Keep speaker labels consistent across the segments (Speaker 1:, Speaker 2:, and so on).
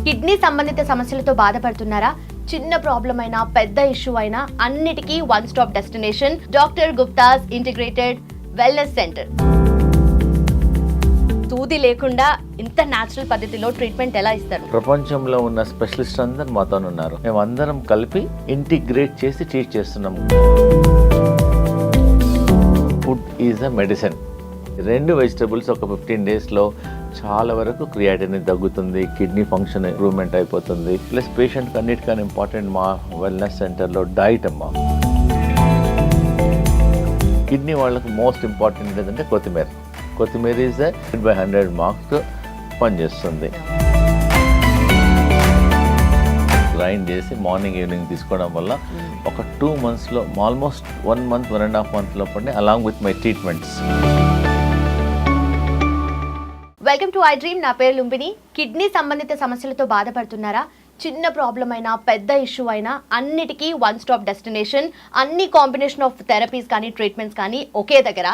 Speaker 1: Kidney సంబంధిత సమస్యలతో బాధపడుతున్నారా? చిన్న ప్రాబ్లం అయినా పెద్ద ఇష్యూ అయినా అన్నిటికీ one stop destination doctor Gupta's integrated wellness centre. సూది లేకుండా ఇంత న్యాచురల్ పద్ధతిలో ట్రీట్మెంట్ ఎలా ఇస్తారు?
Speaker 2: ప్రపంచంలో ఉన్న స్పెషలిస్ట్ అందరు మాతో ఉన్నారు. మేము అందరం కలిపి ఇంటిగ్రేట్ చేసి ట్రీట్ చేస్తున్నాము. Food is a medicine. 2 vegetables ఒక 15 డేస్లో చాలా వరకు క్రియాటినిన్ తగ్గుతుంది, కిడ్నీ ఫంక్షన్ ఇంప్రూవ్మెంట్ అయిపోతుంది. ప్లస్ పేషెంట్కి అన్నిటికన్నా ఇంపార్టెంట్ మా వెల్నెస్ సెంటర్లో డైట్ అమ్మా. కిడ్నీ వాళ్ళకి మోస్ట్ ఇంపార్టెంట్ ఏంటంటే కొత్తిమీర ఈజ్ 100 మార్క్స్ పనిచేస్తుంది. గ్రైండ్ చేసి మార్నింగ్ ఈవినింగ్ తీసుకోవడం వల్ల ఒక 2 monthsలో ఆల్మోస్ట్ 1 month 1.5 month లోపలనే along with my treatments.
Speaker 1: Welcome to I dream. నా పేరు లుంబిని. కిడ్నీ సంబంధిత సమస్యలతో బాధపడుతున్నారా? చిన్న ప్రాబ్లం అయినా పెద్ద ఇష్యూ అయినా అన్నిటికీ వన్ స్టాప్ డెస్టినేషన్. అన్ని కాంబినేషన్ ఆఫ్ థెరపీస్ కానీ ట్రీట్మెంట్స్ కానీ ఒకే దగ్గర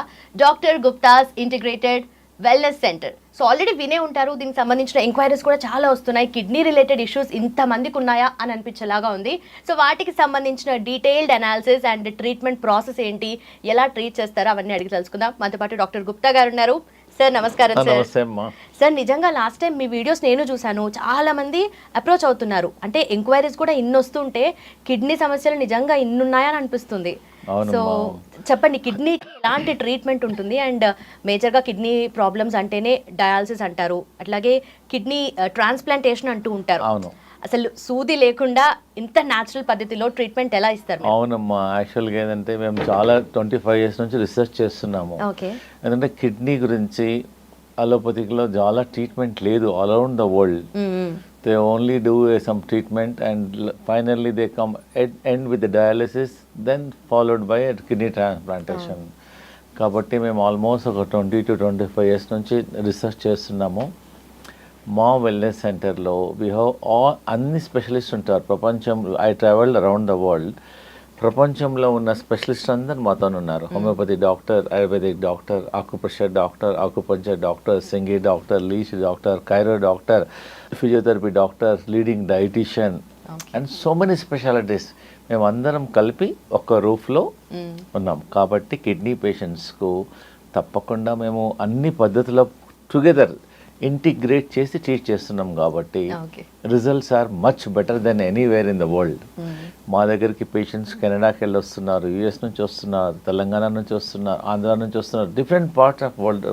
Speaker 1: doctor Gupta's integrated wellness centre. So already వినే ఉంటారు, దీనికి సంబంధించిన ఎంక్వైరీస్ కూడా చాలా వస్తున్నాయి. కిడ్నీ రిలేటెడ్ ఇష్యూస్ ఇంతమందికి ఉన్నాయా అని అనిపించేలాగా ఉంది. సో వాటికి సంబంధించిన detailed analysis and treatment process ఏంటి, ఎలా ట్రీట్ చేస్తారో అవన్నీ అడిగి తెలుసుకుందాం. మనతో పాటు డాక్టర్ గుప్తా గారు ఉన్నారు. సార్ నమస్కారం. సార్ నిజంగా లాస్ట్ టైం మీ వీడియోస్ నేను చూశాను, చాలా మంది అప్రోచ్ అవుతున్నారు. అంటే ఎంక్వైరీస్ కూడా ఇన్ని వస్తుంటే కిడ్నీ సమస్యలు నిజంగా ఇన్ని ఉన్నాయని అనిపిస్తుంది. సో చెప్పండి, కిడ్నీ ఎలాంటి ట్రీట్మెంట్ ఉంటుంది? అండ్ మేజర్గా కిడ్నీ ప్రాబ్లమ్స్ అంటేనే డయాలసిస్ అంటారు, అట్లాగే కిడ్నీ ట్రాన్స్ప్లాంటేషన్ అంటూ ఉంటారు. అసలు సూది లేకుండా ఇంత న్యాచురల్ పద్ధతిలో ట్రీట్మెంట్ ఎలా ఇస్తారు?
Speaker 2: అవునమ్మా, యాక్చువల్గా ఏంటంటే మేము చాలా 25 years నుంచి రీసెర్చ్ చేస్తున్నాము. ఎందుకంటే కిడ్నీ గురించి అలోపతిక్లో చాలా ట్రీట్మెంట్ లేదు all around the world. They only do some treatment and finally they come end with the dialysis, then followed by a kidney transplantation. కాబట్టి మేము ఆల్మోస్ట్ ఒక 20 to 25 years నుంచి రీసెర్చ్ చేస్తున్నాము. మా వెల్నెస్ సెంటర్లో వీ హ్యావ్ అన్ని specialist ఉంటారు. I travelled around the world. ప్రపంచంలో ఉన్న స్పెషలిస్ట్ అందరు మాతో ఉన్నారు. Homeopathy doctor, ayurvedic doctor, acupressure doctor, acupuncture doctor, సింగి doctor, leech doctor, chiro doctor, physiotherapy doctor, leading dietitian and so many specialities. మేము అందరం కలిపి ఒక రూఫ్లో ఉన్నాం. కాబట్టి కిడ్నీ పేషెంట్స్కు తప్పకుండా మేము అన్ని పద్ధతుల్లో టుగెదర్ ఇంటిగ్రేట్ చేసి ట్రీట్ చేస్తున్నాం. కాబట్టి results are much better than anywhere in the world. మా దగ్గరికి పేషెంట్స్ కెనడాకి వెళ్ళి వస్తున్నారు, యూఎస్ నుంచి వస్తున్నారు, తెలంగాణ నుంచి వస్తున్నారు, ఆంధ్ర నుంచి వస్తున్నారు, different parts of world,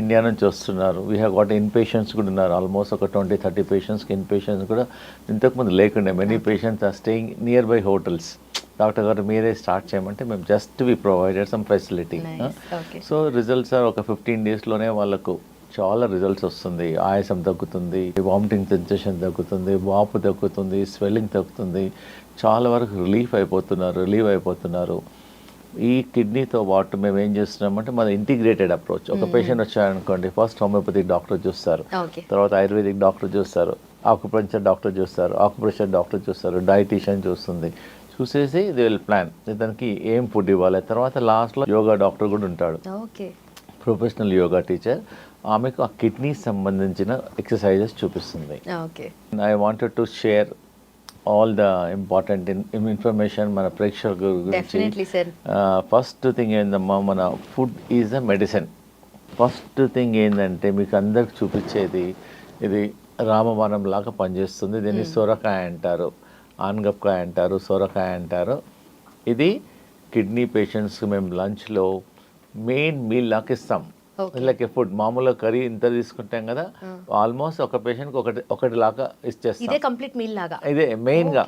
Speaker 2: India నుంచి వస్తున్నారు. We have got in patients కూడా ఉన్నారు. ఆల్మోస్ట్ ఒక 20-30 పేషెంట్స్కి ఇన్ పేషెంట్స్ కూడా ఇంతకుముందు లేకుండే. Many patients are staying nearby hotels. Doctor గారు మీరే స్టార్ట్ చేయమంటే మేము just we provided some facility. So results are ఒక 15 daysలోనే వాళ్ళకు చాలా రిజల్ట్స్ వస్తుంది. ఆయాసం తగ్గుతుంది, వామిటింగ్ సెన్సేషన్ తగ్గుతుంది, వాపు తగ్గుతుంది, స్వెల్లింగ్ తగ్గుతుంది. చాలా వరకు రిలీవ్ అయిపోతున్నారు. ఈ కిడ్నీతో పాటు మేము ఏం చేస్తున్నామంటే మన ఇంటిగ్రేటెడ్ అప్రోచ్. ఒక పేషెంట్ వచ్చారనుకోండి, ఫస్ట్ హోమియోపతిక్ డాక్టర్ చూస్తారు, తర్వాత ఆయుర్వేదిక్ డాక్టర్ చూస్తారు, ఆకుపంచర్ డాక్టర్ చూస్తారు, ఆకుప్రెషర్ డాక్టర్ చూస్తారు, డైటీషియన్ చూసేసి దే విల్ ప్లాన్ దానికి ఏం ఫుడ్ ఇవ్వాలి. తర్వాత లాస్ట్లో యోగా డాక్టర్ కూడా ఉంటాడు, ప్రొఫెషనల్ యోగా టీచర్. ఆమెకు ఆ కిడ్నీ సంబంధించిన ఎక్సర్సైజెస్ చూపిస్తుంది. I wanted to share all the important information మన ప్రేక్షకుల గురించి. ఫస్ట్ థింగ్ ఏందమ్మా, మన food is a medicine. First thing ఏంటంటే మీకు అందరికి చూపించేది, ఇది రామబాణం లాగా పనిచేస్తుంది. దీన్ని సొరకాయ అంటారు, ఆనగపకాయ అంటారు, సొరకాయ అంటారు. ఇది కిడ్నీ పేషెంట్స్కి మేము లంచ్లో మెయిన్ మీల్ లాగా ఇస్తాం. లైక్ ఫుడ్ మామూలుగా కర్రీ ఇంత తీసుకుంటాం కదా, ఆల్మోస్ట్ ఒక పేషెంట్కి ఒకటి లాగా ఇచ్చేస్తాం. ఇదే మెయిన్గా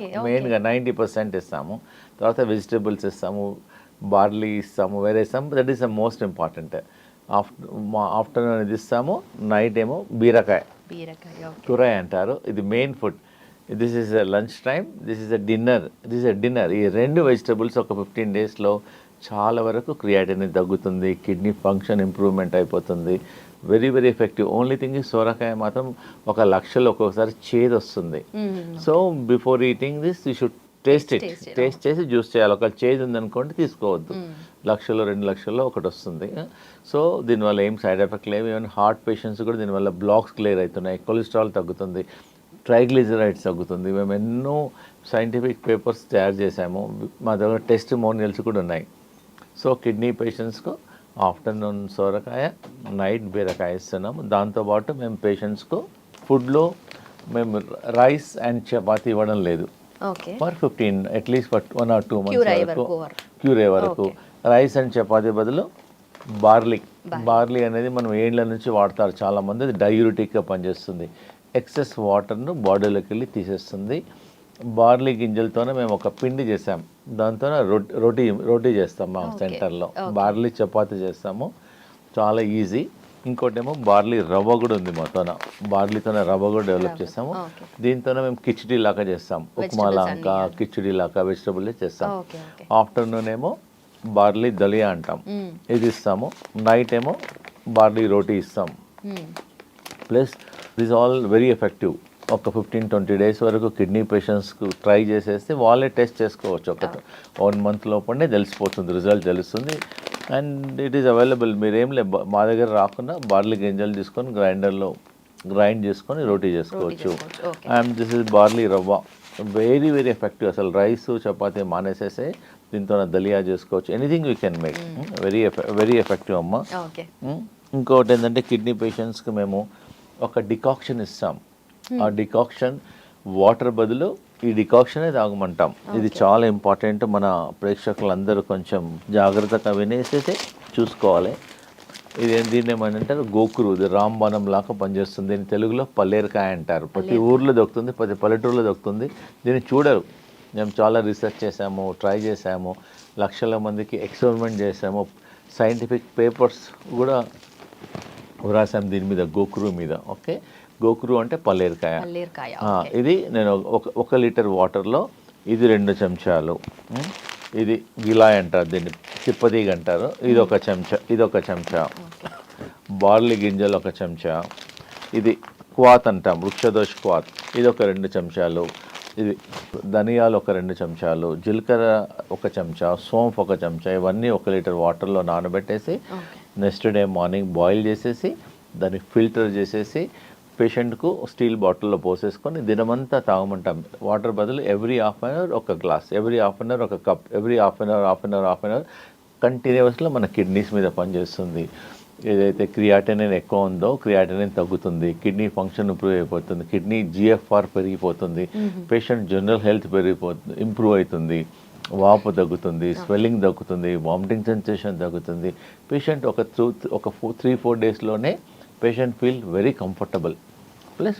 Speaker 2: 90% ఇస్తాము. తర్వాత వెజిటేబుల్స్ ఇస్తాము, బార్లీ ఇస్తాము, వేరే ఇస్తాము. That is the most important. Afternoon ఇది ఇస్తాము, నైట్ ఏమో బీరకాయ కూర అంటారు. ఇది main food. This is a lunch time, this is a dinner. ఈ 2 వెజిటేబుల్స్ ఒక 15 daysలో చాలా వరకు క్రియాటినిన్ తగ్గుతుంది, కిడ్నీ ఫంక్షన్ ఇంప్రూవ్మెంట్ అయిపోతుంది. Very very effective. Only thing సోరకాయ మాత్రం 1,00,000 ఒక్కొక్కసారి చేదు వస్తుంది. So before eating this you should taste చేసి జ్యూస్ చేయాలి. ఒక చేంజ్ ఉందనుకోండి తీసుకోవద్దు. 1,00,000 2,00,000 ఒకటి వస్తుంది. సో దీనివల్ల ఏం సైడ్ ఎఫెక్ట్ లేవు. ఈవెన్ హార్ట్ పేషెంట్స్ కూడా దీనివల్ల బ్లాక్స్ క్లియర్ అవుతున్నాయి, కొలెస్ట్రాల్ తగ్గుతుంది, ట్రైగ్లిజరైడ్స్ తగ్గుతుంది. మేము ఎన్నో సైంటిఫిక్ పేపర్స్ తయారు చేసాము, మా దగ్గర టెస్టిమోనియల్స్ కూడా ఉన్నాయి. సో కిడ్నీ పేషెంట్స్కు ఆఫ్టర్నూన్ సోరకాయ, నైట్ బీరకాయ ఇస్తున్నాము. దాంతోపాటు మేము పేషెంట్స్కు ఫుడ్లో మేము రైస్ అండ్ చపాతీ ఇవ్వడం లేదు. For 15 at least for 1 or 2 months వరకు క్యూర్ అయ్యే వరకు రైస్ అండ్ చపాతీ బదులు బార్లీ అనేది మనం ఏండ్ల నుంచి వాడతారు చాలామంది. అది డయూరిటిక్గా పనిచేస్తుంది, ఎక్సెస్ వాటర్ను బాడీలోకి వెళ్ళి తీసేస్తుంది. బార్లీ గింజలతోనే మేము ఒక పిండి చేసాం, దాంతో రోటీ చేస్తాం మా సెంటర్లో. బార్లీ చపాతీ చేస్తాము, చాలా ఈజీ. ఇంకోటేమో బార్లీ రవ్వ కూడా ఉంది మాతోన, బార్లీతోనే రవ్వ కూడా డెవలప్ చేస్తాము. దీంతోనే మేము కిచిడీ లాగా చేస్తాం, ఉప్మా లాగా కిచిడీ లాగా వెజిటబుల్ చేస్తాం. ఆఫ్టర్నూన్ ఏమో బార్లీ దలియా అంటాం, ఇది ఇస్తాము. నైట్ ఏమో బార్లీ రోటీ ఇస్తాం. Plus this all very effective. ఒక 15-20 days వరకు కిడ్నీ పేషెంట్స్కు ట్రై చేసేస్తే వాళ్ళే టెస్ట్ చేసుకోవచ్చు. ఒక 1 month లోపలనే తెలిసిపోతుంది, రిజల్ట్ తెలుస్తుంది. And it is available. మీరేం మా దగ్గర రాకుండా బార్లీ గింజలు తీసుకొని గ్రైండర్లో గ్రైండ్ చేసుకొని రోటీ చేసుకోవచ్చు. అండ్ దిస్ ఇస్ బార్లీ రవ్వ, వెరీ వెరీ ఎఫెక్టివ్. అసలు రైస్ చపాతీ మానేసేసే దీంతో దలియా చేసుకోవచ్చు. Anything we can make. Very effective అమ్మ. ఇంకోటి ఏంటంటే కిడ్నీ పేషెంట్స్కి మేము ఒక డికాక్షన్ ఇస్తాం. ఆ డికాక్షన్ వాటర్ బదులు ఈ డికాక్షనే తాగమంటాం. ఇది చాలా ఇంపార్టెంట్. మన ప్రేక్షకులందరూ కొంచెం జాగ్రత్తగా వినేసేసి చూసుకోవాలి. దీన్ని ఏమంటారు, గోకురు, ఇది రాంబాణం లాగా పనిచేస్తుంది. దీన్ని తెలుగులో పల్లేరుకాయ అంటారు. ప్రతి ఊర్లో దొరుకుతుంది, ప్రతి పల్లెటూరులో దొరుకుతుంది. దీన్ని చూడరు. మేము చాలా రీసెర్చ్ చేసాము, ట్రై చేసాము, లక్షల మందికి ఎక్స్పెరిమెంట్ చేసాము, సైంటిఫిక్ పేపర్స్ కూడా రాసాం దీని మీద, గోకురు మీద. ఓకే, గోకురు అంటే పల్లేరుకాయ. ఇది నేను 1 లీటర్ వాటర్లో ఇది 2 చెంచాలు, ఇది గిలాయ్ అంటారు, దీన్ని తిప్పదీగ అంటారు, ఇది 1 చెంచా, ఇది 1 చెంచా, బార్లీ గింజలు 1 చెంచా, ఇది క్వాత్ అంటాం, వృక్షదోష్ క్వాత్, ఇది 2 చెంచాలు, ఇది ధనియాలు 2 చెంచాలు, జీలకర్ర 1 చెంచా, సోంఫ్ 1 చెంచా. ఇవన్నీ 1 లీటర్ వాటర్లో నానబెట్టేసి నెక్స్ట్ డే మార్నింగ్ బాయిల్ చేసేసి దాన్ని ఫిల్టర్ చేసేసి పేషెంట్కు స్టీల్ బాటిల్లో పోసేసుకొని దినమంతా తాగమంటాం. వాటర్ బదులు every half an hour 1 glass, every half an hour 1 cup, every half an hour కంటిన్యూస్లో మన కిడ్నీస్ మీద పనిచేస్తుంది. ఏదైతే క్రియాటినిన్ ఎక్కువ ఉందో క్రియాటినిన్ తగ్గుతుంది, కిడ్నీ ఫంక్షన్ ఇంప్రూవ్ అయిపోతుంది, కిడ్నీ GFR పెరిగిపోతుంది, పేషెంట్ జనరల్ హెల్త్ ఇంప్రూవ్ అవుతుంది, వాపు తగ్గుతుంది, స్వెల్లింగ్ తగ్గుతుంది, వామిటింగ్ సెన్సేషన్ తగ్గుతుంది. పేషెంట్ ఒక 3-4 డేస్లోనే patient feel very comfortable. Plus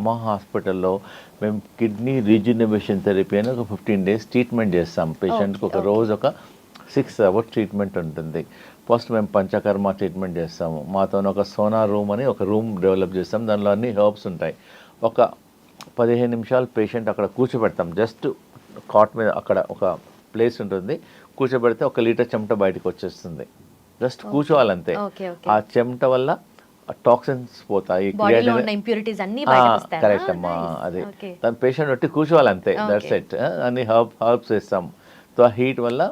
Speaker 2: మా హాస్పిటల్లో మేము కిడ్నీ రీజనరేషన్ థెరపీ అని ఒక 15 days ట్రీట్మెంట్ చేస్తాం. పేషెంట్కి ఒక రోజు ఒక 6 hours ట్రీట్మెంట్ ఉంటుంది. ఫస్ట్ మేము పంచకర్మ ట్రీట్మెంట్ చేస్తాము. మాతో ఒక సోనా రూమ్ అని ఒక రూమ్ డెవలప్ చేస్తాం, దానిలో అన్ని హెర్బ్స్ ఉంటాయి. ఒక 15 నిమిషాలు పేషెంట్ అక్కడ కూర్చోబెడతాం, జస్ట్ కాట్ మీద అక్కడ ఒక ప్లేస్ ఉంటుంది, కూర్చోబెడితే 1 లీటర్ చెమట బయటకు వచ్చేస్తుంది. జస్ట్ కూర్చోవాలంతే. ఆ చెమట వల్ల టాక్సిన్స్ పోతాయి, కరెక్ట్ అమ్మా. అది దాని పేషెంట్ బట్టి కూర్చోవాలంతే, దట్స్ ఇట్. అన్ని హర్బ్స్ వేస్తాం. సో ఆ హీట్ వల్ల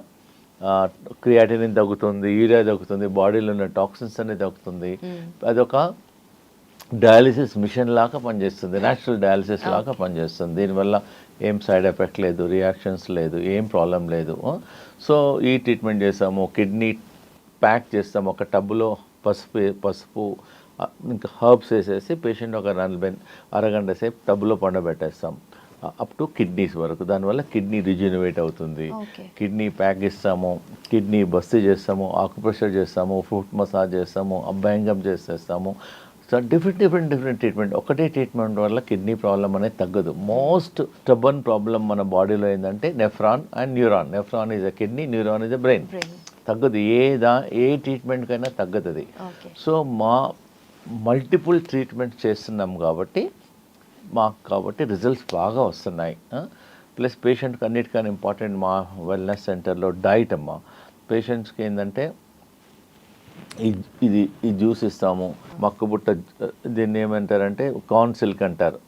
Speaker 2: క్రియాటినిన్ తగ్గుతుంది, యూరియా తగ్గుతుంది, బాడీలో ఉన్న టాక్సిన్స్ అన్ని తగ్గుతుంది. అదొక డయాలిసిస్ మిషన్ లాగా పనిచేస్తుంది, న్యాచురల్ డయాలిసిస్ లాగా పనిచేస్తుంది. దీనివల్ల ఏం సైడ్ ఎఫెక్ట్ లేదు, రియాక్షన్స్ లేదు, ఏం ప్రాబ్లం లేదు. సో ఈ ట్రీట్మెంట్ చేస్తాము. కిడ్నీ ప్యాక్ చేస్తాము, ఒక టబ్లో పసుపు ఇంకా హర్బ్స్ వేసేసి పేషెంట్ ఒక 40 అరగంట సేపు టబ్లో పండబెట్టేస్తాం, అప్ టు కిడ్నీస్ వరకు. దానివల్ల కిడ్నీ రిజ్యూనవేట్ అవుతుంది. కిడ్నీ ప్యాక్ ఇస్తాము, కిడ్నీ బస్తీ చేస్తాము, ఆకుప్రెషర్ చేస్తాము, ఫుట్ మసాజ్ చేస్తాము, అభ్యంగం చేసేస్తాము. So different treatment. ఒకటే ట్రీట్మెంట్ వల్ల కిడ్నీ ప్రాబ్లం అనేది తగ్గదు. మోస్ట్ స్టబన్ ప్రాబ్లం మన బాడీలో ఏంటంటే nephron and neuron. Nephron is a kidney, neuron is a brain. తగ్గదు, ఏ ట్రీట్మెంట్కైనా తగ్గదు. సో మల్టిపుల్ ట్రీట్మెంట్ చేస్తున్నాం కాబట్టి రిజల్ట్స్ బాగా వస్తున్నాయి. ప్లస్ పేషెంట్కి అన్నిటికన్నా ఇంపార్టెంట్ మా వెల్నెస్ సెంటర్లో డైట్ అమ్మ. పేషెంట్స్కి ఏంటంటే ఈ జ్యూస్ ఇస్తాము, మక్కుబుట్ట, దీన్ని ఏమంటారంటే కార్న్ సిల్క్ అంటారు.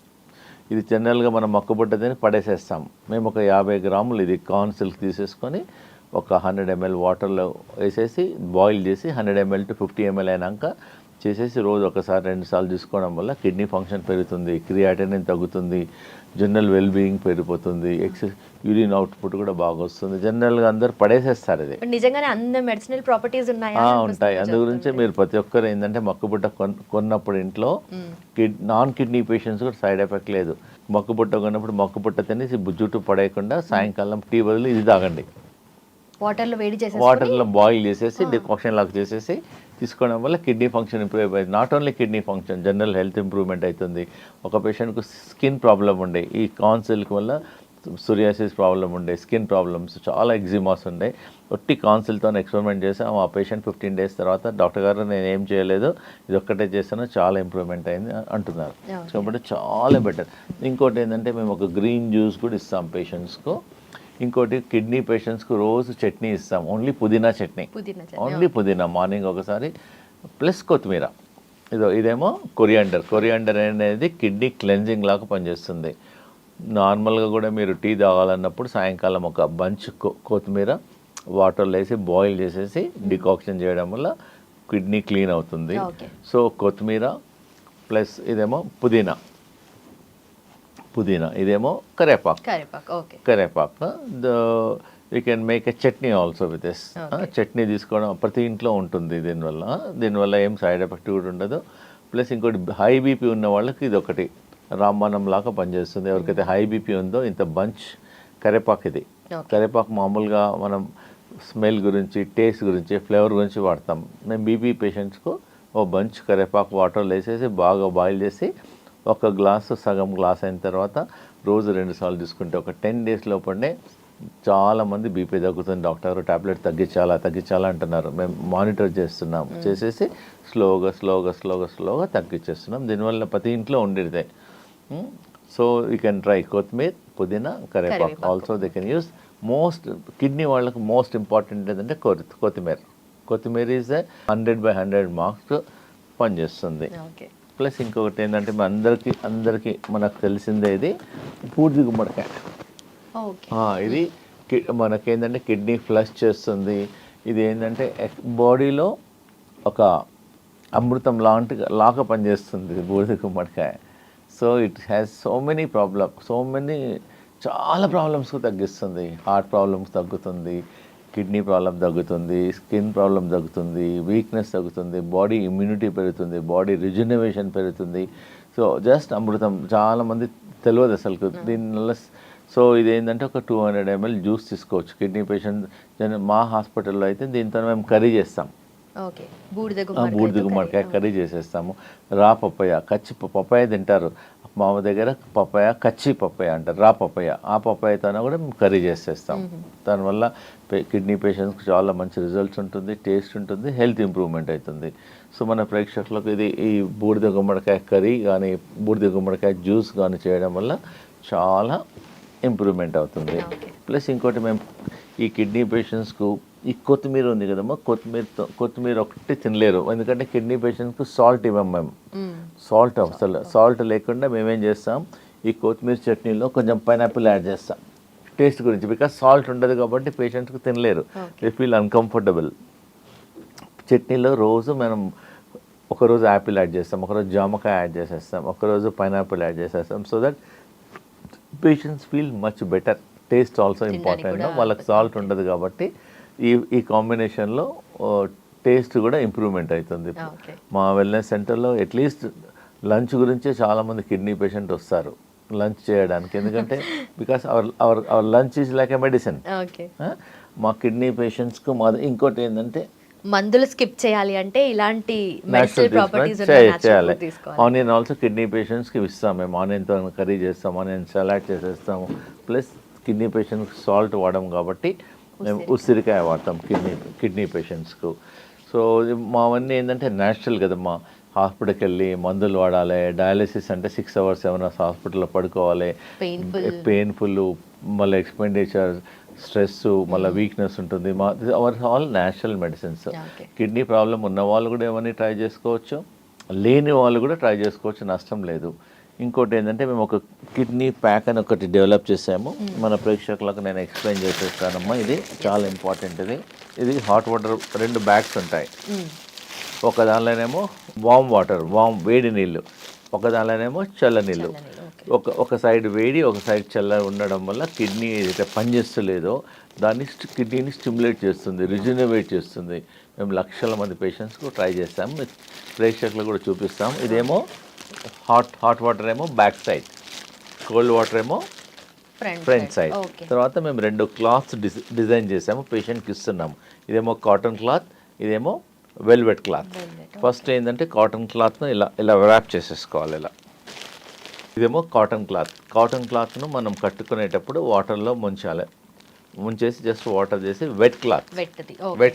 Speaker 2: ఇది జనరల్గా మనం మక్కుబుట్ట తిని పడేసేస్తాం. మేము ఒక 50 గ్రాములు ఇది కార్న్ సిల్క్ తీసేసుకొని ఒక 100 ml వాటర్లో వేసేసి బాయిల్ చేసి 100 ml to 50 ml అయినాక చేసేసి రోజు ఒకసారి 2 సార్లు తీసుకోవడం వల్ల కిడ్నీ ఫంక్షన్ పెరుగుతుంది, క్రియాటినిన్ తగ్గుతుంది, జనరల్ వెల్ బీయింగ్ పెరిగిపోతుంది, యూరిన్ అవుట్పుట్ కూడా బాగా వస్తుంది. జనరల్గా అందరు పడేసేస్తారు ఇది.
Speaker 1: నిజంగానే అన్ని మెడిసినల్ ప్రాపర్టీస్ ఉన్నాయా?
Speaker 2: ఉంటాయి. అందు గురించే మీరు ప్రతి ఒక్కరు ఏంటంటే మక్కుబుట్ట కొన్నప్పుడు ఇంట్లో నాన్ కిడ్నీ పేషెంట్స్ కూడా సైడ్ ఎఫెక్ట్ లేదు. మక్కుబుట్ట కొన్నప్పుడు మక్కుబుట్ట తినేసి జుట్టు పడేయకుండా సాయంకాలం టీ బదులు ఇది తాగండి. వాటర్లో బాయిల్ చేసేసి డికాక్షన్ లాగా చేసేసి తీసుకోవడం వల్ల కిడ్నీ ఫంక్షన్ ఇంప్రూవ్ అయిపోయింది. Not only kidney function, general health improvement అవుతుంది. ఒక పేషెంట్కు స్కిన్ ప్రాబ్లం ఉండే, ఈ కాన్సిల్క్ వల్ల సోరియాసిస్ ప్రాబ్లం ఉండే, స్కిన్ ప్రాబ్లమ్స్, చాలా ఎగ్జిమాస్ ఉండే, ఒట్టి కాన్సిల్తో ఎక్స్పెరిమెంట్ చేసాం. ఆ పేషెంట్ 15 days తర్వాత డాక్టర్ గారు నేను ఏం చేయలేదు, ఇది ఒక్కటే చేస్తాను, చాలా ఇంప్రూవ్మెంట్ అయింది అంటున్నారు. కాబట్టి చాలా బెటర్. ఇంకోటి ఏంటంటే మేము ఒక గ్రీన్ జ్యూస్ కూడా ఇస్తాం పేషెంట్స్కు. ఇంకోటి కిడ్నీ పేషెంట్స్కు రోజు చట్నీ ఇస్తాం, ఓన్లీ పుదీనా చట్నీ, ఓన్లీ పుదీనా మార్నింగ్ ఒకసారి, ప్లస్ కొత్తిమీర. ఇదేమో కొరియాండర్ అనేది కిడ్నీ క్లెన్జింగ్ లాగా పనిచేస్తుంది. నార్మల్గా కూడా మీరు టీ తాగాలన్నప్పుడు సాయంకాలం ఒక బంచ్ కొత్తిమీర వాటర్లో వేసి బాయిల్ చేసేసి డికాక్షన్ చేయడం వల్ల కిడ్నీ క్లీన్ అవుతుంది. సో కొత్తిమీర ప్లస్ ఇదేమో పుదీనా, ఇదేమో కరేపాకు. You can make a chutney also with this. Chutney తీసుకోవడం ప్రతి ఇంట్లో ఉంటుంది. దీనివల్ల ఏం సైడ్ ఎఫెక్ట్ కూడా ఉండదు. ప్లస్ ఇంకోటి హై బీపీ ఉన్న వాళ్ళకి ఇది ఒకటి రామబాణం లాగా పనిచేస్తుంది. ఎవరికైతే హై బీపీ ఉందో ఇంత బంచ్ కరేపాకు, ఇది కరేపాకు మామూలుగా మనం స్మెల్ గురించి, టేస్ట్ గురించి, ఫ్లేవర్ గురించి వాడతాం. మేము బీపీ పేషెంట్స్కు ఓ బంచ్ కరేపాకు వాటర్లో వేసేసి బాగా బాయిల్ చేసి ఒక గ్లాసు సగం గ్లాస్ అయిన తర్వాత రోజు 2 సార్లు తీసుకుంటే ఒక 10 days లోపలనే చాలామంది బీపీ తగ్గుతుంది. డాక్టర్ టాబ్లెట్ తగ్గించాలా అంటున్నారు. మేము మానిటర్ చేస్తున్నాము, చేసేసి స్లోగా తగ్గించేస్తున్నాం. దీనివల్ల ప్రతి ఇంట్లో ఉండేదే. సో యూ కెన్ ట్రై కొత్తిమీర, పుదీనా, కరేపాకు. Also they can use. Kidney వాళ్ళకి మోస్ట్ ఇంపార్టెంట్ ఏంటంటే కొత్తిమీర ఈజ్ 100/100 మార్క్స్ పనిచేస్తుంది. ప్లస్ ఇంకొకటి ఏంటంటే అందరికీ మనకు తెలిసిందే, ఇది బూడిద గుమ్మడికాయ. ఇది మనకేంటంటే కిడ్నీ ఫ్లష్ చేస్తుంది. ఇది ఏంటంటే బాడీలో ఒక అమృతం లాగా పనిచేస్తుంది బూడిద గుమ్మడికాయ. So it has so many చాలా ప్రాబ్లమ్స్కు తగ్గిస్తుంది. హార్ట్ ప్రాబ్లమ్స్ తగ్గుతుంది, కిడ్నీ ప్రాబ్లం తగ్గుతుంది, స్కిన్ ప్రాబ్లం తగ్గుతుంది, వీక్నెస్ తగ్గుతుంది, బాడీ ఇమ్యూనిటీ పెరుగుతుంది, బాడీ రిజనరేషన్ పెరుగుతుంది. సో జస్ట్ అమృతం. చాలామంది తెలియదు అసలు దీనివల్ల. సో ఇదేంటంటే ఒక 200 ml జ్యూస్ తీసుకోవచ్చు కిడ్నీ పేషెంట్. మా హాస్పిటల్లో అయితే దీంతో మేము కర్రీ చేస్తాం. బూడిద గుమ్మడికాయ కర్రీ చేసేస్తాము. రా పప్పాయ, పప్పాయ తింటారు మా దగ్గర. కచ్చి పప్పాయ అంటారు, రా పప్పాయ. ఆ పప్పాయతో కూడా మేము కర్రీ చేసేస్తాం. దానివల్ల కిడ్నీ పేషెంట్స్కి చాలా మంచి రిజల్ట్స్ ఉంటుంది, టేస్ట్ ఉంటుంది, హెల్త్ ఇంప్రూవ్మెంట్ అవుతుంది. సో మన ప్రేక్షకులకు ఈ బూడిద గుమ్మడికాయ కర్రీ కానీ, బూడిద గుమ్మడికాయ జ్యూస్ కానీ చేయడం వల్ల చాలా ఇంప్రూవ్మెంట్ అవుతుంది. ప్లస్ ఇంకోటి మేము ఈ కిడ్నీ పేషెంట్స్కు ఈ కొత్తిమీర ఉంది కదమ్మా, కొత్తిమీర ఒకటి తినలేరు. ఎందుకంటే కిడ్నీ పేషెంట్స్కు సాల్ట్ ఇవ్వం మేము. సాల్ట్ లేకుండా మేమేం చేస్తాం, ఈ కొత్తిమీర చట్నీలో కొంచెం పైనాపిల్ యాడ్ చేస్తాం టేస్ట్ గురించి. బికాస్ సాల్ట్ ఉండదు కాబట్టి పేషెంట్స్కి తినలేరు, దే ఫీల్ అన్కంఫర్టబుల్. చట్నీలో రోజు మనం ఒకరోజు యాపిల్ యాడ్ చేస్తాం, ఒకరోజు జామకాయ యాడ్ చేసేస్తాం, ఒకరోజు పైనాపిల్ యాడ్ చేసేస్తాం. So that patients feel much better. Taste also important. వాళ్ళకి సాల్ట్ ఉండదు కాబట్టి ఈ కాంబినేషన్లో టేస్ట్ కూడా ఇంప్రూవ్మెంట్ అవుతుంది. మా వెల్నెస్ సెంటర్లో అట్లీస్ట్ లంచ్ గురించే చాలామంది కిడ్నీ పేషెంట్ వస్తారు లంచ్ చేయడానికి. ఎందుకంటే because our lunch is like a medicine. మా కిడ్నీ పేషెంట్స్కు ఇంకోటి ఏంటంటే
Speaker 1: మందులు స్కిప్ చేయాలి అంటే ఇలాంటి చేయాలి.
Speaker 2: ఆనియన్ ఆల్సో కిడ్నీ పేషెంట్స్కి ఇస్తాం మేము. ఆనియన్తో కర్రీ చేస్తాం, ఆనియన్ సలాడ్ చేసేస్తాము. ప్లస్ కిడ్నీ పేషెంట్స్కి సాల్ట్ వాడడం కాబట్టి మేము ఉసిరికాయ వాడతాం కిడ్నీ పేషెంట్స్కు. సో మావన్నీ ఏంటంటే న్యాచురల్ కదమ్మా. హాస్పిటల్కి వెళ్ళి మందులు వాడాలి, డయాలసిస్ అంటే 6 hours 7 hours హాస్పిటల్లో పడుకోవాలి, పెయిన్ఫుల్, మళ్ళీ ఎక్స్పెండిచర్, స్ట్రెస్, మళ్ళీ వీక్నెస్ ఉంటుంది. Our all natural medicines. Kidney problem ఉన్న వాళ్ళు కూడా ఏమని ట్రై చేసుకోవచ్చు, లేని వాళ్ళు కూడా ట్రై చేసుకోవచ్చు, నష్టం లేదు. ఇంకోటి ఏంటంటే మేము ఒక కిడ్నీ ప్యాక్ అని ఒకటి డెవలప్ చేసాము. మన ప్రేక్షకులకు నేను ఎక్స్ప్లెయిన్ చేసేస్తానమ్మా. ఇది చాలా ఇంపార్టెంట్. ఇది హాట్ వాటర్ 2 bags ఉంటాయి. ఒక దానిలోనేమో వామ్ వాటర్, వేడి నీళ్ళు, ఒక దానిలోనేమో చల్ల నీళ్ళు. ఒక సైడ్ వేడి, ఒక సైడ్ చల్ల ఉండడం వల్ల కిడ్నీ ఏదైతే పనిచేస్తలేదో దాన్ని కిడ్నీని స్టిమ్యులేట్ చేస్తుంది, రిజ్యూనవేట్ చేస్తుంది. మేము లక్షల మంది పేషెంట్స్కు ట్రై చేస్తాము, ప్రేక్షకులు కూడా చూపిస్తాం. ఇదేమో హాట్ వాటర్ ఏమో బ్యాక్ సైడ్, కోల్డ్ వాటర్ ఏమో ఫ్రంట్ సైడ్. తర్వాత మేము 2 క్లాత్స్ డిజైన్ చేసాము, పేషెంట్కి ఇస్తున్నాము. ఇదేమో కాటన్ క్లాత్, ఇదేమో వెల్వెట్ క్లాత్. ఫస్ట్ ఏంటంటే కాటన్ క్లాత్ను ఇలా ర్యాప్ చేసేసుకోవాలి ఇలా. ఇదేమో కాటన్ క్లాత్ను మనం కట్టుకునేటప్పుడు వాటర్లో ముంచేసి జస్ట్ వాటర్ చేసి wet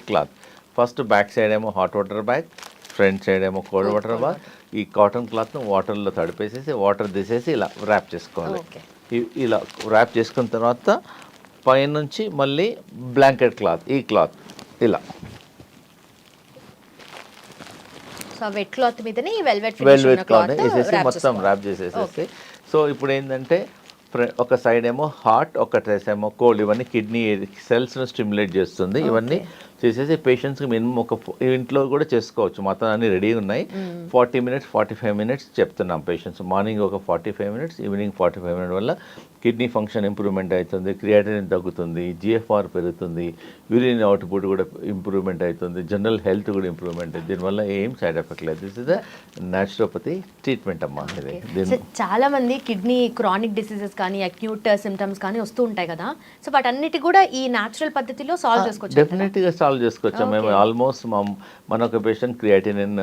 Speaker 2: cloth. First back side ఏమో hot water bag, front side ఏమో కోల్డ్ వాటర్ బ్యాగ్. ఈ కాటన్ క్లాత్ను వాటర్లో తడిపేసేసి వాటర్ తీసేసి ఇలా ర్యాప్ చేసుకోవాలి. ఇలా ర్యాప్ చేసుకున్న తర్వాత పైనుంచి మళ్ళీ బ్లాంకెట్ క్లాత్, ఈ క్లాత్ ఇలా
Speaker 1: వెట్ క్లాత్ మీదనే వెల్వెట్
Speaker 2: క్లాత్ వేసేసి మొత్తం ర్యాప్ చేసేసేసి. సో ఇప్పుడు ఏంటంటే ఒక సైడ్ ఏమో హాట్, ఒక సైడ్ ఏమో కోల్డ్. ఇవన్నీ కిడ్నీ సెల్స్ను స్టిమ్యులేట్ చేస్తుంది. ఇవన్నీ చేసేసి పేషెంట్స్కి మినిమం ఇంట్లో కూడా చేసుకోవచ్చు. మొత్తం అన్ని రెడీ ఉన్నాయి. 40 minutes 45 minutes చెప్తున్నాం పేషెంట్స్. మార్నింగ్ ఒక 45 minutes, ఈవినింగ్ 45 minutes వల్ల కిడ్నీ ఫంక్షన్ ఇంప్రూవ్మెంట్ అవుతుంది, క్రియాటినిన్ తగ్గుతుంది, జిఎఫ్ఆర్ పెరుగుతుంది, యూరిన్ అవుట్పుట్ కూడా ఇంప్రూవ్మెంట్ అవుతుంది, జనరల్ హెల్త్ కూడా ఇంప్రూవ్మెంట్ అవుతుంది. దీనివల్ల ఏం సైడ్ ఎఫెక్ట్ లేదు. This is the naturopathy treatment అమ్మా. ఇది
Speaker 1: చాలా మంది కిడ్నీ క్రానిక్ డిసీజెస్ కానీ అక్యూట్ సిమ్టమ్స్ కానీ వస్తూ ఉంటాయి కదా, సో వాటన్నిటి కూడా ఈ న్యాచురల్ పద్ధతిలో సాల్వ్ చేసుకోవచ్చు.
Speaker 2: డెఫినెట్గా సాల్వ్ చేసుకోవచ్చు. మేము ఆల్మోస్ట్ మన ఒక పేషెంట్ క్రియాటినిన్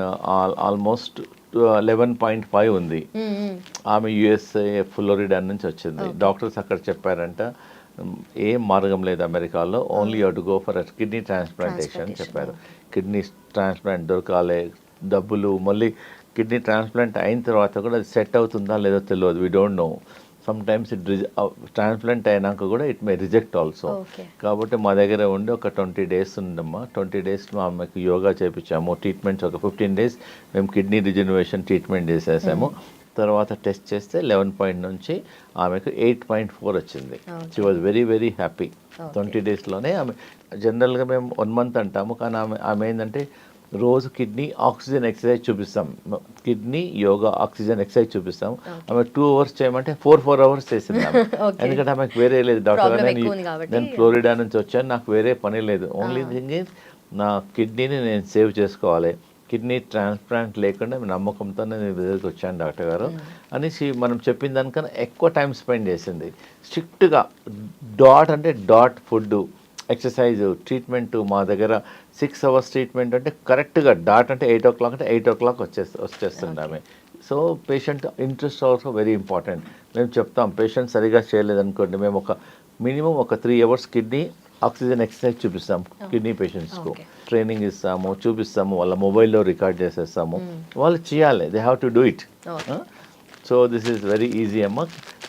Speaker 2: ఆల్మోస్ట్ 11.5 ఉంది. ఆమె యుఎస్ఏ ఫ్లోరిడా నుంచి వచ్చింది. డాక్టర్స్ అక్కడ చెప్పారంట ఏం మార్గం లేదు అమెరికాలో, only you to go for kidney transplantation చెప్పారు. కిడ్నీ ట్రాన్స్ప్లాంట్ దొరకాలి, డబ్బులు, మళ్ళీ కిడ్నీ ట్రాన్స్ప్లాంట్ అయిన తర్వాత కూడా అది సెట్ అవుతుందా లేదో తెలియదు. We don't know. Sometimes transplant అయినాక కూడా ఇట్ మే రిజెక్ట్ ఆల్సో. కాబట్టి మా దగ్గర ఉండి ఒక 20 days ఉండమ్మా. 20 daysలో ఆమెకు యోగా చేయించాము, ట్రీట్మెంట్స్ ఒక 15 days మేము కిడ్నీ రిజనరేషన్ ట్రీట్మెంట్ చేసేసాము. తర్వాత టెస్ట్ చేస్తే 11 point నుంచి ఆమెకు 8.4 వచ్చింది. She was very very happy. 20 daysలోనే ఆమె. జనరల్గా మేము 1 month అంటాము, కానీ ఆమె ఏంటంటే రోజు కిడ్నీ ఆక్సిజన్ ఎక్సర్సైజ్ చూపిస్తాం, కిడ్నీ యోగా ఆక్సిజన్ ఎక్సర్సైజ్ చూపిస్తాం. ఆమె 2 hours చేయమంటే 4 hours చేసింది. ఎందుకంటే ఆమెకు వేరే లేదు. డాక్టర్ నేను ఫ్లోరిడా నుంచి వచ్చాను, నాకు వేరే పని లేదు. ఓన్లీ థింగ్ ఈజ్ నా కిడ్నీని నేను సేవ్ చేసుకోవాలి, కిడ్నీ ట్రాన్స్ప్లాంట్ లేకుండా నమ్మకంతో నేను దగ్గరికి వచ్చాను డాక్టర్ గారు అనేసి మనం చెప్పిన దానికన్నా ఎక్కువ టైం స్పెండ్ చేసింది. స్ట్రిక్ట్గా డాట్ ఫుడ్, ఎక్సర్సైజ్, ట్రీట్మెంట్ మా దగ్గర 6 hours ట్రీట్మెంట్ అంటే కరెక్ట్గా డాట్ అంటే 8 o'clock అంటే 8 o'clock వచ్చేస్తుంది ఆమె. So patient interest also very important. మేము చెప్తాం పేషెంట్ సరిగా చేయలేదనుకోండి, మేము ఒక మినిమం ఒక 3 hours కిడ్నీ ఆక్సిజన్ ఎక్సర్సైజ్ చూపిస్తాం కిడ్నీ పేషెంట్స్కు. ట్రైనింగ్ ఇస్తాము, చూపిస్తాము, వాళ్ళ మొబైల్లో రికార్డ్ చేసేస్తాము. వాళ్ళు చేయాలి, they have to do it. So this is very easy అమ్మ.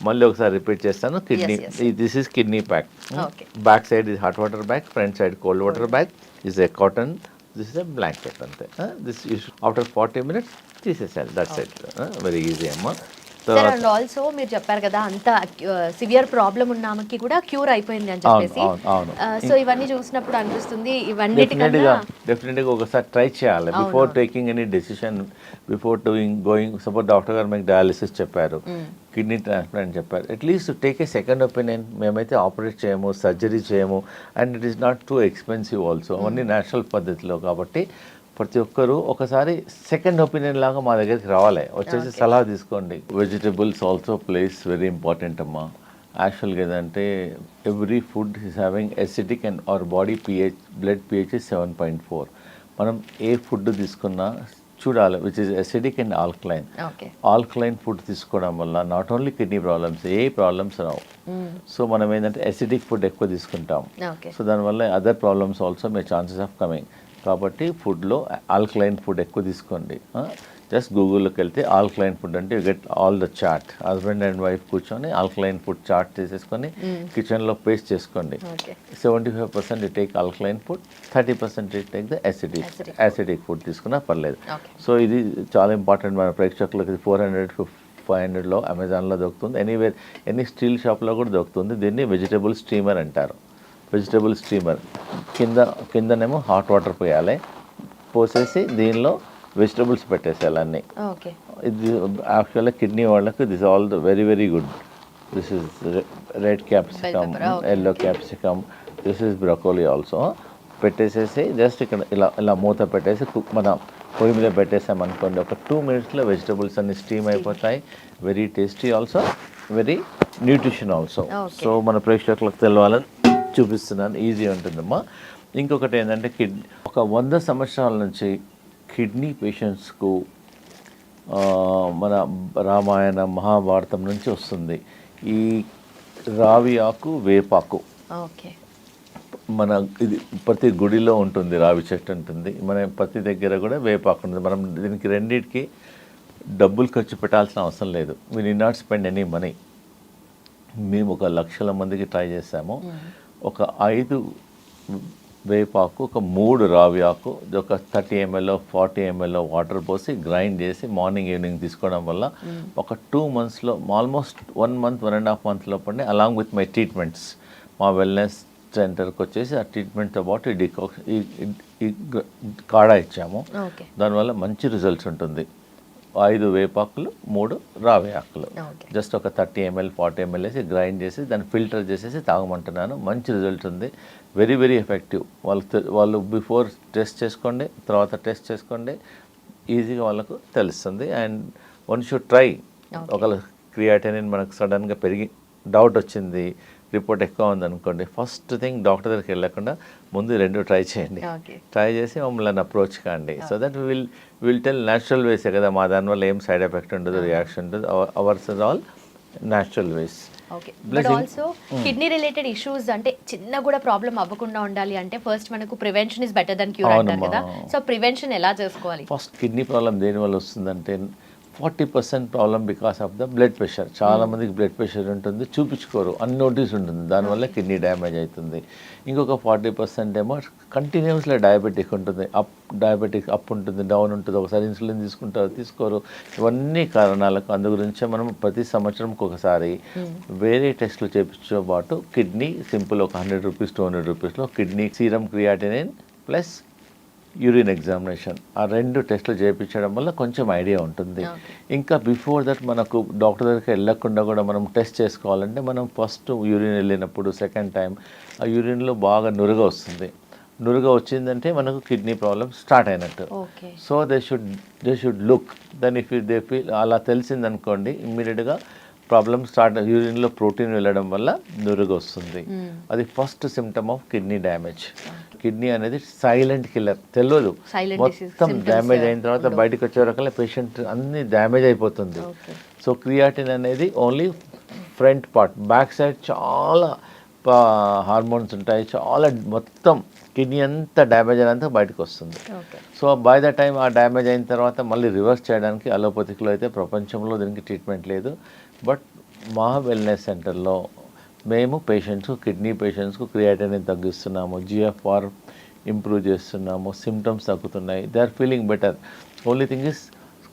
Speaker 2: మళ్ళీ ఒకసారి రిపీట్ చేస్తాను. Kidney, this is kidney pack. Back side is hot water bag, front side cold water bag, is a cotton, this is a blanket అంతే. This after 40 minutes తీసేసాను, that's it. Very easy అమ్మ.
Speaker 1: And also మీరు చెప్పారు కదా అంత severe problem ఉన్న ఆమెకి కూడా క్యూర్ అయిపోయింది అని చెప్పేసి. సో ఇవన్నీ చూసినప్పుడు అనిపిస్తుంది ఇవన్నిటికన్నా
Speaker 2: డెఫినెట్గా ఒకసారి ట్రై చేయాలి before taking any decision, before going. Suppose doctor గారు మీకు డయాలిసిస్ చెప్పారు, కిడ్నీ ట్రాన్స్ప్లాంట్ చెప్పారు, at least take a second opinion. మేమైతే ఆపరేట్ చేయము, సర్జరీ చేయము, and it is not too expensive also. అవన్నీ న్యాచురల్ పద్ధతిలో. కాబట్టి ప్రతి ఒక్కరూ ఒకసారి సెకండ్ ఒపీనియన్ లాగా మా దగ్గరికి రావాలి, వచ్చేసి సలహా తీసుకోండి. Vegetables also place very important అమ్మా. యాక్చువల్గా ఏదంటే every food is having acidic and our body blood pH is 7.4. మనం ఏ ఫుడ్ తీసుకున్నా చూడాలి which is acidic and alkaline. Alkaline food తీసుకోవడం వల్ల not only kidney problems, A problems Rao. So మనం ఏంటంటే ఎసిడిక్ ఫుడ్ ఎక్కువ తీసుకుంటాం, సో దానివల్ల other problems also may chances of coming. కాబట్టి ఫుడ్లో ఆల్కలైన్ ఫుడ్ ఎక్కువ తీసుకోండి. జస్ట్ గూగుల్లోకి వెళ్తే ఆల్కలైన్ ఫుడ్ అంటే you get all the chart. Husband and wife కూర్చొని ఆల్కలైన్ ఫుడ్ చార్ట్ చేసేసుకొని కిచెన్లో పేస్ట్ చేసుకోండి. 75% you take alkaline food, 30% you take the acidic food తీసుకున్నా పర్లేదు. సో ఇది చాలా ఇంపార్టెంట్. మన ప్రేక్షకులకి 400-500లో అమెజాన్లో దొరుకుతుంది. ఎనీవేర్ ఎనీ స్టీల్ షాప్లో కూడా దొరుకుతుంది. దీన్ని వెజిటబుల్ స్టీమర్ అంటారు. వెజిటబుల్ స్టీమర్ కిందనేమో హాట్ వాటర్ పోయాలి, పోసేసి దీనిలో వెజిటబుల్స్ పెట్టేసేయాలి అన్నీ.
Speaker 1: ఓకే.
Speaker 2: ఇది యాక్చువల్గా కిడ్నీ వాళ్ళకు this all the very very good. This is red capsicum, yellow capsicum, this is broccoli also. పెట్టేసేసి జస్ట్ ఇక్కడ ఇలా మూత పెట్టేసి మన పొయ్యి మీద పెట్టేసామనుకోండి, ఒక 2 minutesలో వెజిటబుల్స్ అన్ని స్టీమ్ అయిపోతాయి. Very tasty also, very nutrition also. So మన ప్రేక్షకులకు తెలవాలని చూపిస్తున్నాను, ఈజీ ఉంటుందమ్మా. ఇంకొకటి ఏంటంటే ఒక 100 సంవత్సరాల నుంచి కిడ్నీ పేషెంట్స్కు మన రామాయణ మహాభారతం నుంచి వస్తుంది ఈ రావి ఆకు, వేపాకు.
Speaker 1: ఓకే.
Speaker 2: మన ఇది ప్రతి గుడిలో ఉంటుంది, రావి చెట్టు ఉంటుంది, మన ప్రతి దగ్గర కూడా వేపాకు ఉంటుంది. మనం దీనికి రెండింటికి డబ్బులు ఖర్చు పెట్టాల్సిన అవసరం లేదు. We need not spend any money. మేము 1 లక్షల మందికి ట్రై చేసాము. ఒక 5 వేపాకు, ఒక 3 రావి ఆకు, ఒక 30 ml 40 ml వాటర్ పోసి గ్రైండ్ చేసి మార్నింగ్ ఈవినింగ్ తీసుకోవడం వల్ల ఒక 2 monthsలో ఆల్మోస్ట్ 1 month 1.5 month లోపలనే అలాంగ్ విత్ మై ట్రీట్మెంట్స్ మా వెల్నెస్ సెంటర్కి వచ్చేసి ఆ ట్రీట్మెంట్తో పాటు ఈ కాడా ఇచ్చాము. దానివల్ల మంచి రిజల్ట్స్ ఉంటుంది. 5 వేపాకులు, 3 రావి ఆకులు, జస్ట్ ఒక 30 ml 40 ml వేసి గ్రైండ్ చేసి దాన్ని ఫిల్టర్ చేసేసి తాగమంటున్నాను. మంచి రిజల్ట్ ఉంది, వెరీ వెరీ ఎఫెక్టివ్. వాళ్ళు బిఫోర్ టెస్ట్ చేసుకోండి, తర్వాత టెస్ట్ చేసుకోండి, ఈజీగా వాళ్ళకు తెలుస్తుంది. And one should try. ఒకవేళ క్రియాటినిన్ మనకు సడన్గా పెరిగి డౌట్ వచ్చింది, రిపోర్ట్ ఎక్కువ ఉందనుకోండి, ఫస్ట్ థింగ్ డాక్టర్ దగ్గరికి వెళ్ళకుండా ముందు 2 ట్రై చేయండి. ట్రై చేసి మమ్మల్ని అప్రోచ్ కాండి. So that will tell natural వేసే కదా, మా దానివల్ల ఏం సైడ్ ఎఫెక్ట్ ఉండదు, రియాక్షన్ ఉండదు. Ours are all natural ways.
Speaker 1: Okay. But also kidney related issues అంటే చిన్న కూడా ప్రాబ్లం అవ్వకుండా ఉండాలి అంటే ఫస్ట్ మనకు prevention is better than cure అంటారు కదా. సో ప్రివెన్షన్ ఎలా చేసుకోవాలి?
Speaker 2: ఫస్ట్ కిడ్నీ ప్రాబ్లం దేనివల్ల వస్తుందంటే 40% problem because of the blood pressure. చాలామందికి బ్లడ్ ప్రెషర్ ఉంటుంది, చూపించుకోరు, అన్నోటీస్ ఉంటుంది, దానివల్ల కిడ్నీ డ్యామేజ్ అవుతుంది. ఇంకొక 40% ఏమో కంటిన్యూస్లో డయాబెటిక్ ఉంటుంది, డయాబెటిక్ అప్ ఉంటుంది, డౌన్ ఉంటుంది, ఒకసారి ఇన్సులిన్ తీసుకుంటారు, తీసుకోరు. ఇవన్నీ కారణాలకు అందు గురించే మనం ప్రతి సంవత్సరంకి ఒకసారి వేరే టెస్టులు చేయించడం పాటు కిడ్నీ సింపుల్ ఒక 100 రూపీస్ 200 రూపీస్లో kidney serum creatinine plus urine examination, ఆ 2 టెస్టులు చేయించడం వల్ల కొంచెం ఐడియా ఉంటుంది. ఇంకా బిఫోర్ దట్ మనకు డాక్టర్ దగ్గరికి వెళ్ళకుండా కూడా మనం టెస్ట్ చేసుకోవాలంటే మనం ఫస్ట్ యూరిన్ వెళ్ళినప్పుడు సెకండ్ టైం ఆ యూరిన్లో బాగా నురుగ వస్తుంది. నురుగ వచ్చిందంటే మనకు కిడ్నీ ప్రాబ్లం స్టార్ట్ అయినట్టు. So they should look then if they feel అలా తెలిసిందనుకోండి, ఇమ్మీడియట్గా ప్రాబ్లమ్ స్టార్ట్. యూరిన్లో ప్రోటీన్ వెళ్ళడం వల్ల నురుగు వస్తుంది. అది first symptom of kidney damage. Kidney అనేది సైలెంట్ కిల్లర్, తెలియదు. మొత్తం డ్యామేజ్ అయిన తర్వాత బయటకు వచ్చే రకాల పేషెంట్ అన్ని డ్యామేజ్ అయిపోతుంది. సో క్రియాటిన్ అనేది only front part, back side చాలా హార్మోన్స్ ఉంటాయి, చాలా మొత్తం కిడ్నీ అంతా డ్యామేజ్ అయినంత బయటకు వస్తుంది. సో బై ద టైం ఆ డ్యామేజ్ అయిన తర్వాత మళ్ళీ రివర్స్ చేయడానికి అలోపతిక్లో అయితే ప్రపంచంలో దీనికి ట్రీట్మెంట్ లేదు. బట్ మా వెల్నెస్ సెంటర్లో మేము పేషెంట్స్కు, కిడ్నీ పేషెంట్స్కు క్రియాటినిన్ తగ్గిస్తున్నాము, GFR ఇంప్రూవ్ చేస్తున్నాము, సిమ్టమ్స్ తగ్గుతున్నాయి, they are feeling better. Only thing is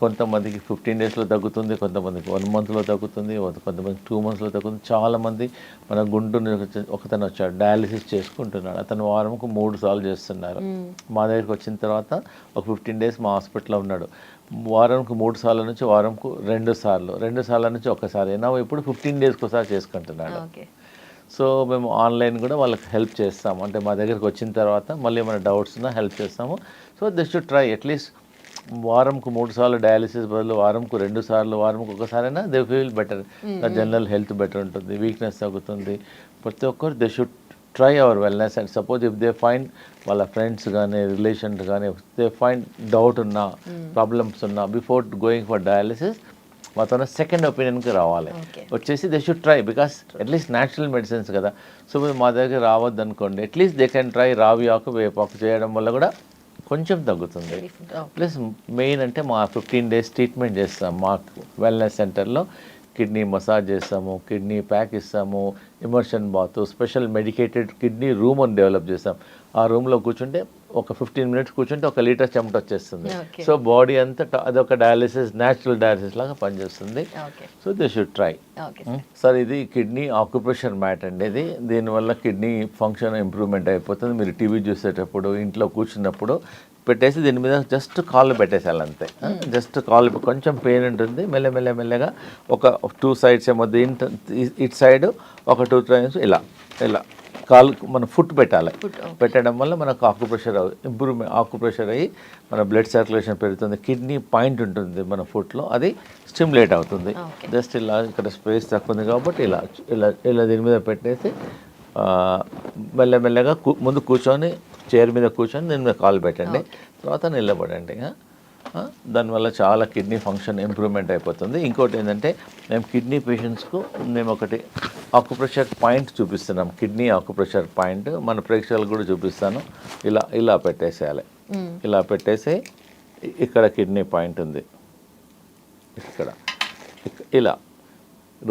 Speaker 2: కొంతమందికి 15 daysలో తగ్గుతుంది, కొంతమందికి 1 monthలో తగ్గుతుంది, కొంతమందికి 2 monthsలో తగ్గుతుంది. చాలామంది మన గుంటూరు ఒకతను వచ్చాడు, డయాలిసిస్ చేసుకుంటున్నాడు, అతను వారంకు 3 సార్లు చేస్తున్నారు. మా దగ్గరికి వచ్చిన తర్వాత ఒక 15 days మా హాస్పిటల్లో ఉన్నాడు. వారంకు 3 సార్ల నుంచి వారంకు 2 సార్లు, 2 సార్ల నుంచి ఒకసారి, నా ఇప్పుడు 15 daysకి ఒకసారి చేసుకుంటున్నాడు. సో మేము ఆన్లైన్ కూడా వాళ్ళకి హెల్ప్ చేస్తాము. అంటే మా దగ్గరికి వచ్చిన తర్వాత మళ్ళీ ఏమైనా డౌట్స్ ఉన్నా హెల్ప్ చేస్తాము. So they should try at least వారంకు 3 సార్లు డయాలిసిస్ బదులు వారంకు 2 సార్లు, వారంకు ఒకసారైనా they feel better. General health better ఉంటుంది, వీక్నెస్ తగ్గుతుంది. ప్రతి ఒక్కరు they should try our wellness. And suppose if they find వాళ్ళ ఫ్రెండ్స్ కానీ రిలేషన్స్ కానీ దే ఫైండ్ డౌట్ ఉన్నా, ప్రాబ్లమ్స్ ఉన్నా, బిఫోర్ గోయింగ్ ఫర్ డయాలిసిస్ మాతో సెకండ్ ఒపీనియన్కి రావాలి. వచ్చేసి they should try, because at least natural medicines కదా. సో మీరు మా దగ్గర రావద్దు అనుకోండి, అట్లీస్ట్ దే కెన్ ట్రై రావి ఆకు, వేపాకు చేయడం వల్ల కూడా కొంచెం తగ్గుతుంది. ప్లస్ మెయిన్ అంటే మా 15 days ట్రీట్మెంట్ చేస్తాం మా వెల్నెస్ సెంటర్లో. కిడ్నీ మసాజ్ చేస్తాము, కిడ్నీ ప్యాక్ ఇస్తాము, immersion bath, special medicated kidney room అని డెవలప్ చేస్తాం. ఆ రూమ్లో కూర్చుంటే ఒక 15 minutes కూర్చుంటే 1 లీటర్ చెమట వచ్చేస్తుంది. సో బాడీ అంతా అదొక డయాలిసిస్, న్యాచురల్ డయాలిసిస్ లాగా పనిచేస్తుంది. So they should try. Sir ఇది కిడ్నీ ఆక్యుప్రెషర్ మ్యాట్ అండి. ఇది దీనివల్ల కిడ్నీ ఫంక్షన్ ఇంప్రూవ్మెంట్ అయిపోతుంది. మీరు టీవీ చూసేటప్పుడు, ఇంట్లో కూర్చున్నప్పుడు పెట్టేసి దీని మీద జస్ట్ కాళ్ళు పెట్టేసేయాలి అంతే. జస్ట్ కాళ్ళు కొంచెం పెయిన్ ఉంటుంది, మెల్లగా ఒక 2 సైడ్స్ ఏమో ఇటు సైడ్ ఒక 2 టైమ్స్ ఇలా ఇలా కాలు మన ఫుట్ పెట్టాలి. పెట్టడం వల్ల మనకు ఆకుప్రెషర్ అయ్యి మన బ్లడ్ సర్క్యులేషన్ పెరుగుతుంది. కిడ్నీ పాయింట్ ఉంటుంది మన ఫుట్లో, అది స్టిమ్యులేట్ అవుతుంది. జస్ట్ ఇలా ఇక్కడ స్పేస్ తక్కువ ఉంది కాబట్టి ఇలా ఇలా ఇలా దీని మీద పెట్టేసి మెల్లగా ముందు కూర్చొని చైర్ మీద కూర్చొని దీని మీద కాలు పెట్టండి, తర్వాత నిలబడండి. దానివల్ల చాలా కిడ్నీ ఫంక్షన్ ఇంప్రూవ్మెంట్ అయిపోతుంది. ఇంకోటి ఏంటంటే మేము కిడ్నీ పేషెంట్స్కు మేము ఒకటి ఆకుప్రెషర్ పాయింట్ చూపిస్తున్నాం. కిడ్నీ ఆకుప్రెషర్ పాయింట్ మన ప్రేక్షకులకు కూడా చూపిస్తాను. ఇలా పెట్టేసేయాలి. ఇలా పెట్టేసి ఇక్కడ కిడ్నీ పాయింట్ ఉంది, ఇక్కడ ఇలా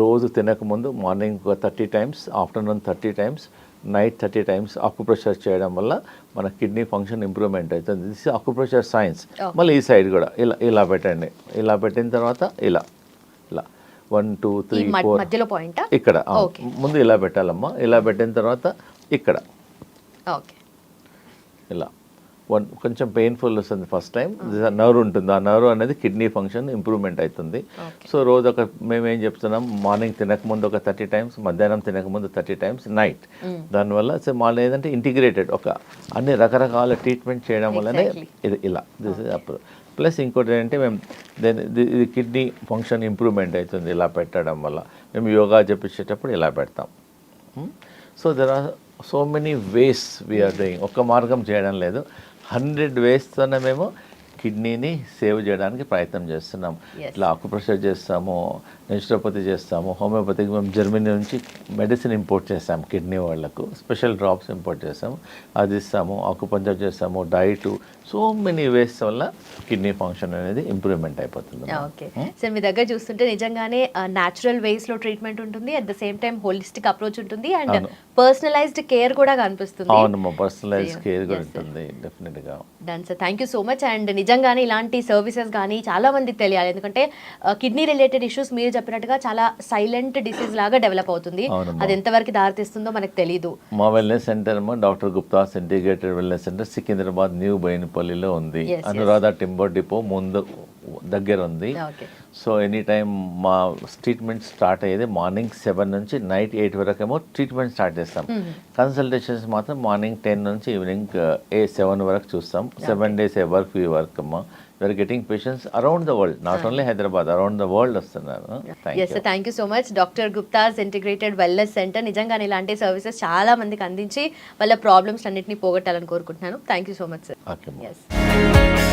Speaker 2: రోజు తినకముందు morning 30 times, afternoon 30 times, night 30 times acupressure చేయడం వల్ల మన కిడ్నీ ఫంక్షన్ ఇంప్రూవ్మెంట్ అవుతుంది. This acupressure science. మళ్ళీ ఈ సైడ్ కూడా ఇలా పెట్టండి. ఇలా పెట్టిన తర్వాత ఇలా 1 2 3 4 ఇక్కడ ముందు ఇలా పెట్టాలమ్మా. ఇలా పెట్టిన తర్వాత ఇక్కడ ఇలా కొంచెం పెయిన్ఫుల్ వస్తుంది ఫస్ట్ టైం. నర్వ్ ఉంటుంది, ఆ నర్వ్ అనేది కిడ్నీ ఫంక్షన్ ఇంప్రూవ్మెంట్ అవుతుంది. సో రోజు మేమేం చెప్తున్నాం, మార్నింగ్ తినకముందు ఒక 30 టైమ్స్, మధ్యాహ్నం తినకముందు 30 టైమ్స్, నైట్. దానివల్ల సో మళ్ళీ ఏదంటే ఇంటిగ్రేటెడ్ ఒక అన్ని రకరకాల ట్రీట్మెంట్ చేయడం వల్లనే ఇది ఇలా దిస్ ఇస్ అప్పుడు. ప్లస్ ఇంకోటి ఏంటంటే మేము ఇది కిడ్నీ ఫంక్షన్ ఇంప్రూవ్మెంట్ అవుతుంది ఇలా పెట్టడం వల్ల. మేము యోగా చెప్పించేటప్పుడు ఇలా పెడతాం. So there are so many ways we are doing. ఒక్క మార్గం చేయడం లేదు, 100 వేస్తోనే మేము కిడ్నీని సేవ్ చేయడానికి ప్రయత్నం చేస్తున్నాం. ఇట్లా ఆకుప్రెషర్ చేస్తాము, నేచురోపతి చేస్తాము, హోమియోపతికి మేము జర్మనీ నుంచి మెడిసిన్ ఇంపోర్ట్ చేస్తాము. కిడ్నీ వాళ్ళకు స్పెషల్ డ్రాప్స్ ఇంపోర్ట్ చేస్తాము, అది ఇస్తాము. ఆకుపంచర్ చేస్తాము, డైట్, సో మెనీ వేస్ వల్ల కిడ్నీ ఫంక్షన్ అనేది ఇంప్రూవ్మెంట్ అయిపోతుంది.
Speaker 1: ఓకే సార్, మీ దగ్గర చూస్తుంటే నిజంగానే న్యాచురల్ వేస్లో ట్రీట్మెంట్ ఉంటుంది, at the same time holistic approach ఉంటుంది, అండ్ పర్సనలైజ్డ్ కేర్ కూడా కనిపిస్తుంది.
Speaker 2: అవునమ్మా, పర్సనలైజ్డ్ కేర్ కూడా ఉంటుంది డెఫినెట్గా.
Speaker 1: Done sir, thank you so much. And నిజంగానే ఇలాంటి సర్వీసెస్ కానీ చాలా మందికి తెలియాలి, ఎందుకంటే కిడ్నీ రిలేటెడ్ ఇష్యూస్ మీరు చెప్పినట్టుగా చాలా సైలెంట్ డిసీజ్ లాగా డెవలప్ అవుతుంది. అది ఎంతవరకు దారితీస్తుందో మనకు తెలియదు.
Speaker 2: మా wellness centre doctor Gupta's integrated wellness centre Secunderabad new బోయినపల్లిలో ఉంది. అనురాధ టింబర్ డిపో ముందు దగ్గర ఉంది. సో ఎనీ టైం మా ట్రీట్మెంట్ స్టార్ట్ అయ్యేది మార్నింగ్ 7 నుంచి నైట్ 8 వరకు ఏమో ట్రీట్మెంట్ స్టార్ట్ చేస్తాం. కన్సల్టేషన్స్ మాత్రం మార్నింగ్ 10 నుంచి ఈవినింగ్ 7 వరకు చూస్తాం. 7 days ఏ వర్క్ ఈ వర్క్ అమ్మా. We're getting patients around the world, not only Hyderabad, around the world వస్తున్నారు.
Speaker 1: Thank you so much doctor Gupta's integrated wellness centre. నిజంగానే ఇలాంటి సర్వీసెస్ చాలా మందికి అందించి వాళ్ళ ప్రాబ్లమ్స్ అన్నింటినీ పోగొట్టాలని కోరుకుంటున్నాను. Thank you so much sir.